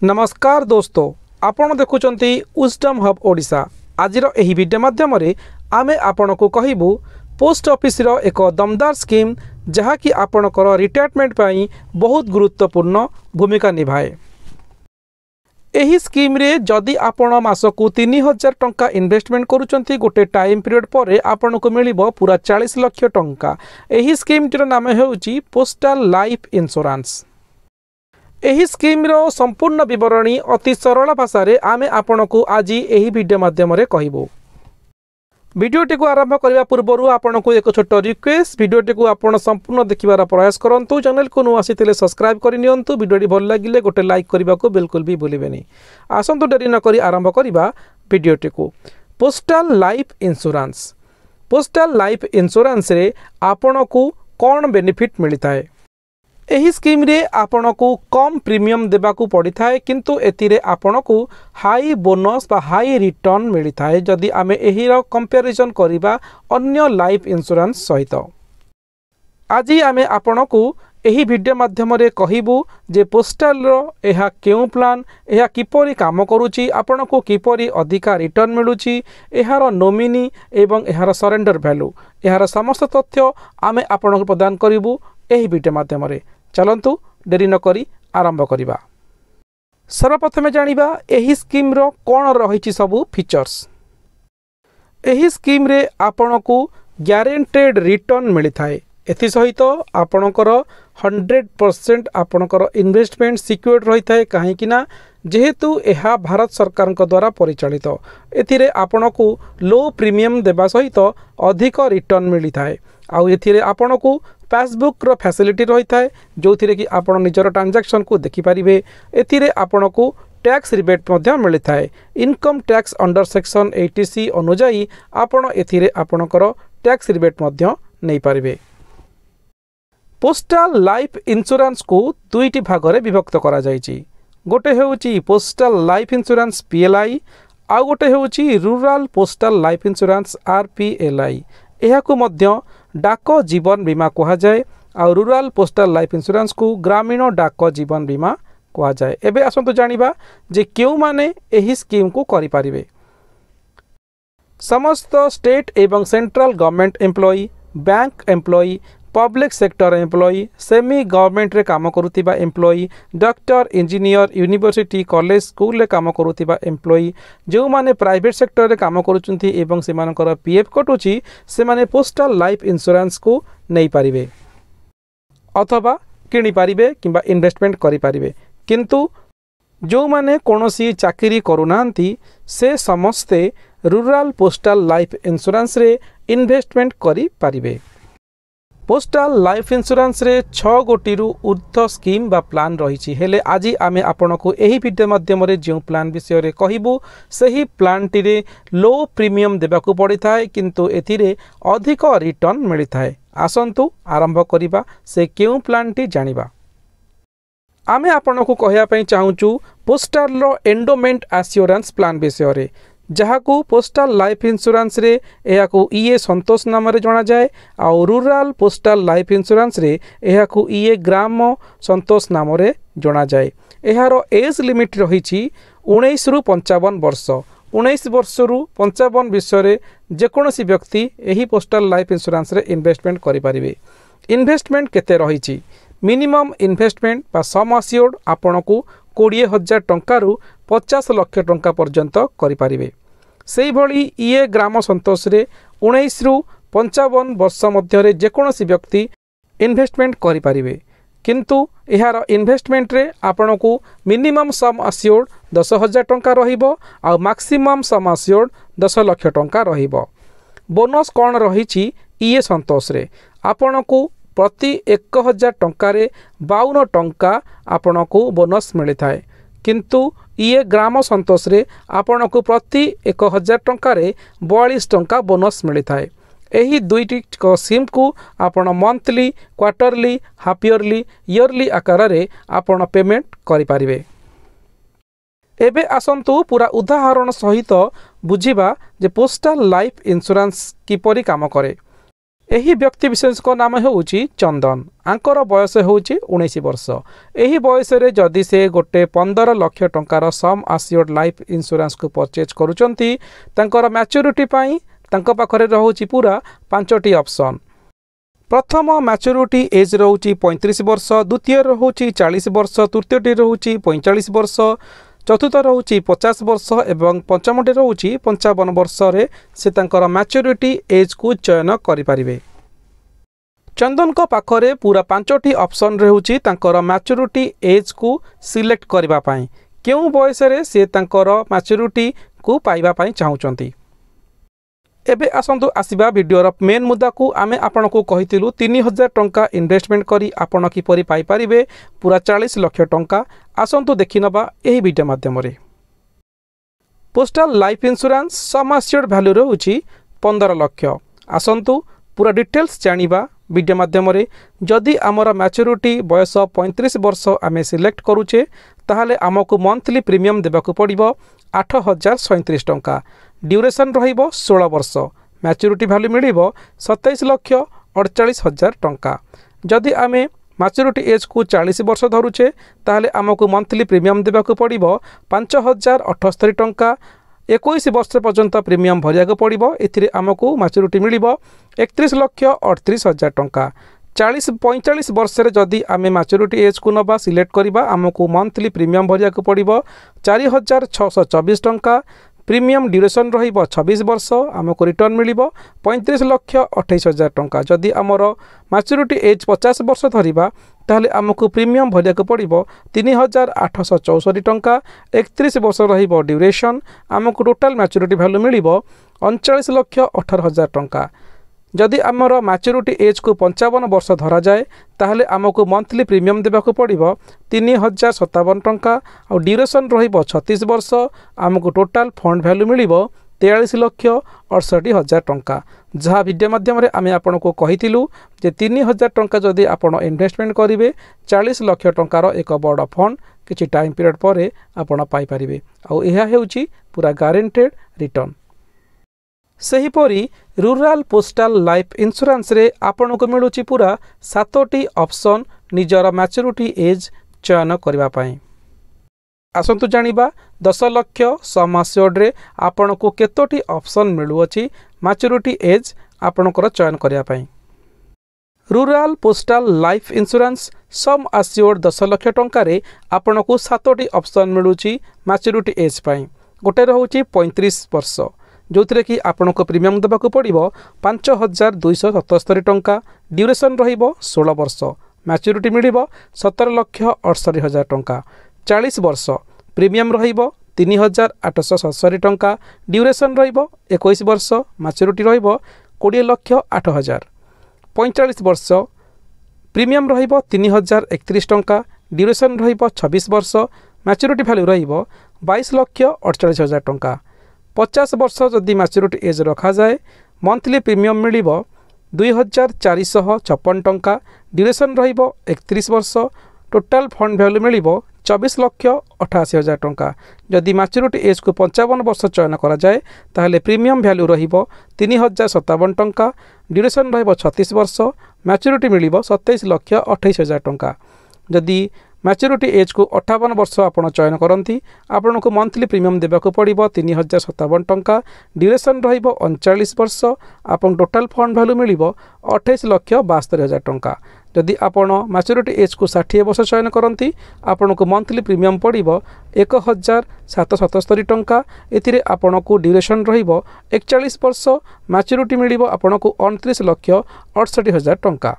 नमस्कार दोस्तों, आपण देखुचंती विजडम हब ओडिशा। आजिर एही वीडियो माध्यम आमे आपण को कहबू पोस्ट ऑफिस रो एक दमदार स्कीम जहाँकि आपणकर रिटायरमेंट पाई बहुत गुरुत्वपूर्ण भूमिका निभाए। एही स्कीम रे जदि आपण मासकू 3000 टंका इन्वेस्टमेंट करूचंती गोटे टाइम पीरियड पर आपण को मिलिबो पूरा 40 लाख टंका। एही स्कीम टीर नाम हेउची पोस्टल लाइफ इंश्योरेंस। एही स्कीम रो संपूर्ण विवरणी अति सरल भाषा रे आमे आपण को आज एही वीडियो माध्यम रे कहबो। वीडियोटी को आरंभ करने पूर्व आपण को एक छोट रिक्वेस्ट, वीडियोटी को आपण संपूर्ण देखिबार प्रयास करंतु। चैनल को नु आसीथिले सब्सक्राइब करि नियंतु। वीडियोटी भल लागिले गोटे लाइक करबा को बिल्कुल भी भूलिबेनी। आसंतु डेरी न करी आरंभ करिबा वीडियोटी को। Postal life insurance. Postal life insurance रे आपण को कोन बेनिफिट मिलिथाय? एही स्कीम रे आपण को कम प्रीमियम देबा को पड़ी थाए, किंतु एतिरे आपण को हाई बोनस बा हाई रिटर्न मिली थाए जदि आमे एही रो कंपैरिजन करिबा अन्य लाइफ इंश्योरेंस सहित। आज आमे आपण को एही वीडियो माध्यम रे कहिबू जे पोस्टल रो एहा केउ प्लान, एहा किपरि काम करूची, आपण को किपरि अधिका रिटर्न मिलुची, एहार नोमिनी एवं एहार सरेंडर वैल्यू, एहार समस्त तथ्य आमे आपण को प्रदान करिबू एही वीडियो माध्यम रे। चलंतु डेरी न करी आरंभ करिबा। सर्वप्रथमे जानिबा एही स्कीम रो कोन रहिछि सबु फीचर्स। एही स्कीम रे आपण को ग्यारंटेड रिटर्न मिली थाए। एथि सहित आपणकर 100% आपणकर इन्वेस्टमेंट सिक्योर्ड रही थाए, काहे कि ना जेहेतु यह भारत सरकार द्वारा परिचालित। एथिरे आपण को लो प्रीमियम देबा सहित अधिक रिटर्न मिली थाए। आउ एथिरे आपण को पासबुक रो फैसिलिटी रही थाए, जो थिरे कि आपण निजर ट्रांजैक्शन को देखि परिबे। एथिरे आपण को टैक्स रिबेट मध्य मिली थाए। Income tax under section 80C अनुजाई आपण एथिरे आपणकर टैक्स रिबेट मध्य नै परिबे। पोस्टल लाइफ इंश्योरेंस को दुईटी भाग रे विभक्त करा जायछि। गोटे हेउछि पोस्टल लाइफ इंश्योरेंस PLI, आउ गोटे हेउछि rural postal life insurance RPLI। एहाकु मध्य डाक जीवन बीमा कहा जाए, आउ रूरल पोस्टल लाइफ इंश्योरेंस को ग्रामीण डाक जीवन बीमा कहा जाए। एबे आसंतु जानिबा जे केउ माने एही स्कीम को करि परिबे। समस्त स्टेट एवं central government employee, bank employee, public sector employee, semi government रे काम करुथिबा employee, doctor, engineer, university, college, school रे काम करुथिबा एम्प्लॉई, जो माने प्राइवेट सेक्टर रे काम करूचंती एवं सेमानकर PF कटुची, से माने पोस्टल लाइफ इंश्योरेंस को नै पारिबे अथवा किनि पारिबे किंबा इन्वेस्टमेंट करि पारिबे। किंतु जो माने कोनोसी चाकरी करूनांती से समस्ते रूरल पोस्टल लाइफ इंश्योरेंस रे इन्वेस्टमेंट करि पारिबे। पोस्टल लाइफ इंश्योरेंस रे 6 गोटीरु ऊर्ध्व स्कीम बा प्लान रही। हेले आज आमे आपण को एही वीडियो माध्यम रे जो प्लान विषय रे कहिबू सही प्लान टिरे लो प्रीमियम देबा को पड़ी थाए, किंतु एथिरे अधिक रिटर्न मिली थाए। आसंतु आरंभ करिबा से केउ प्लान टी जानिबा। आमे आपण को कहया पई चाहूचु पोस्टल रो एंडोमेंट एश्योरेंस प्लान विषय रे, जहाकू पोस्टल लाइफ इंश्योरेंस रे एहाकू EA संतोष नाम रे जाना जाए, आउ रूरल पोस्टल लाइफ इंश्योरेंस रे एहाकू EA ग्राम संतोष नाम रे जाना जाए। एहार एज लिमिट रही 19 रु 55 वर्ष। 19 वर्ष रु 55 विषय रे जेकोसी व्यक्ति एही पोस्टल लाइफ इंश्योरेंस रे इन्वेस्टमेंट करि परिबे। इन्वेस्टमेंट केते रही? मिनिमम इन्वेस्टमेंट बा सम अस्योर्ड आपण को 20,000 टंका रु 50 लाख टंका पर्यंत करि परिबे। सेही भली EA ग्राम संतोष रे 19 रु 55 वर्ष मध्य रे जेकोसी व्यक्ति इन्वेस्टमेंट करि परिबे, किंतु एहार इन्वेस्टमेंट रे आपण को मिनिमम सम अस्योर्ड 10,000 टंका रहिबो, आ मैक्सिमम सम अस्योर्ड 10 लाख टंका रहिबो। बोनस कोन रहिछि EA संतोष रे? आपण को प्रति 1000 टंका रे 52 टंका आपण को बोनस मिली थाए, किंतु EA ग्राम संतोष रे आपण को प्रति 1000 टंका रे 42 टंका बोनस मिली थाए। एही दुईटी स्कीम को आपण monthly, quarterly, half yearly, yearly आकार रे आपण पेमेंट करि पारिबे। एबे आसंतु पूरा उदाहरण सहित बुझिबा जे पोस्टल लाइफ इंश्योरेंस किपरि काम करे। एही व्यक्ति विशेष को नाम होउची चंदन। आंकर बयस होउची 19 वर्ष। एही बयस रे जदि से गोटे 15 लाख टंकार सम एश्योर्ड लाइफ इंश्योरेंस को परचेज करूचंती तांकर मैच्योरिटी पाई तांको पाखरे रहउची पूरा 5टी ऑप्शन। प्रथम मैच्योरिटी एज रहउची 35 वर्ष, द्वितीय रहउची 40 वर्ष, तृतीयटी रहउची 45 वर्ष, चतुर्थ रहउची 50 वर्ष एवं पंचमटी रहउची 55 वर्ष रे से तांकर मैच्योरिटी एज को चयन करि पारिबे। चंदन को पाखरे पूरा 5टी ऑप्शन रहउची तांकर मैच्योरिटी एज को सिलेक्ट करबा पई केउ बयस रे से तांकर मैच्योरिटी को पाइबा पई चाहुचंती। एबे आसंतु आसीबा वीडियोर मेन मुद्दा को आमे आपण को कहितिलु 3000 टंका इन्वेस्टमेंट करी आपण किपरि पाई पारिबे पूरा 40 लाख टंका। आसंतु देखि नबा एही वीडियो माध्यम रे। Postal life insurance sum assured value रहउची 15 लाख। आसंतु पूरा डिटेल्स जानिबा वीडियो माध्यम रे। जदि आमर मैच्योरिटी बयस 35 वर्ष आमे सिलेक्ट करूचे ताहाले आमको मंथली प्रीमियम देबाकू पड़िबो 8037 टंका। ड्यूरेशन रहिबो 16 वर्ष। मैच्योरिटी वैल्यू मिलिबो 27,48,000 टंका। जदि आमे मैच्योरिटी एज को 40 वर्ष धरुचे ताहाले आमको मंथली प्रीमियम देबाकू पड़िबो 5078 टंका। 21 वर्ष पर्यंत प्रीमियम भरिया पड़िबो। एथिरे आमको मैच्योरिटी मिलिबो 31,38,000 टंका। 45 वर्ष रे जदि आमे मैच्योरिटी एज को नबा सिलेक्ट करिबा आमको मंथली प्रीमियम भरिया पड़िबो 4624 टंका। प्रीमियम ड्यूरेशन रहिबो 26 वर्ष। आमको रिटर्न मिलिबो 35,28,000 टंका। जदि आमर मैच्योरिटी एज 50 वर्ष धरिबा ताहले आमको प्रीमियम भरिया पड़िबो 3,864 टंका। 31 वर्ष रहिबो ड्यूरेशन। आमको टोटल मैच्योरिटी वैल्यू मिलिबो 39,18,000 टंका। जदि आमर मैच्योरिटी एज को 55 वर्ष धरा जाए ताहले आमको मंथली प्रीमियम देबाकू पड़िबो 3,057 टंका और ड्यूरेशन रहिबो 36 वर्ष। आमको टोटल फंड वैल्यू मिलिबो 43,68,000 टंका। जहाँ वीडियो माध्यम रे आमे आपण को कहितिलु जे 3,000 टंका जदि आपण इन्वेस्टमेंट करिवे 40 लाख टंकार एक बड़ फंड किछि टाइम पीरियड परे आपण पाई परिबे आ एहा हेउची पूरा गारंटेड रिटर्न। सेहीपरि रूराल पोस्टल लाइफ इंश्योरेंस रे आपण को मिलुची पूरा 7टी ऑप्शन निजर मैच्योरिटी एज चयन करबा पई। आसंतु जानिबा 10 लाख सम एश्योर्ड रे आपण को केतोटी ऑप्शन मिलुअछि मैच्योरिटी एज आपणकर चयन करबा पई। Rural postal life insurance sum assured 10 lakh टंका रे आपण को 7टी ऑप्शन मिलुची मैच्योरिटी एज पई। गोटे रहउची 35 वर्ष जो थे कि आपण को प्रीमियम देबाकू पड़िबो 5,277 टंका। ड्यूरेशन रहिबो 16 वर्ष। मैच्योरिटी मिलिबो 17,68,000 टंका। 40 वर्ष प्रीमियम रहिबो 3,877 टंका। ड्यूरेशन रहिबो 21 वर्ष। मैच्योरिटी रहिबो 20,08,000। 45 वर्ष प्रीमियम रहिबो 3,031 टंका। ड्यूरेशन रहिबो 26 वर्ष। मैच्योरिटी वैल्यू रहिबो 22,48,000 टंका। 50 वर्ष जदि मैच्योरिटी एज रखा जाए मंथली प्रीमियम मिलिबो 2,456 टंका। ड्यूरेशन रहिबो 31 वर्ष। टोटल फंड वैल्यू मिलिबो 24,88,000 टंका। जदि मैच्योरिटी एज को 55 वर्ष चयन करा जाए ताहले प्रीमियम वैल्यू रहिबो 3,057 टंका। ड्यूरेशन रहिबो 36 वर्ष। मैच्योरिटी मिलिबो 27,28,000 टंका। जदि मैच्योरिटी एज को 58 वर्ष आपण चयन करती आपण को मंथली प्रीमियम देबाकू पड़िबो 3,057 टंका। ड्यूरेशन रहिबो 39 वर्ष। आपण टोटल फंड वैल्यू मिलिबो 28,72,000 टंका। जदि आपण मैच्योरिटी एज को 60 वर्ष चयन करती आपण को मंथली प्रीमियम पड़िबो 1,777 टंका। एथिरे आपण को ड्यूरेशन रहिबो 41 वर्ष। मैच्योरिटी मिलिबो आपण को 29,68,000 टंका।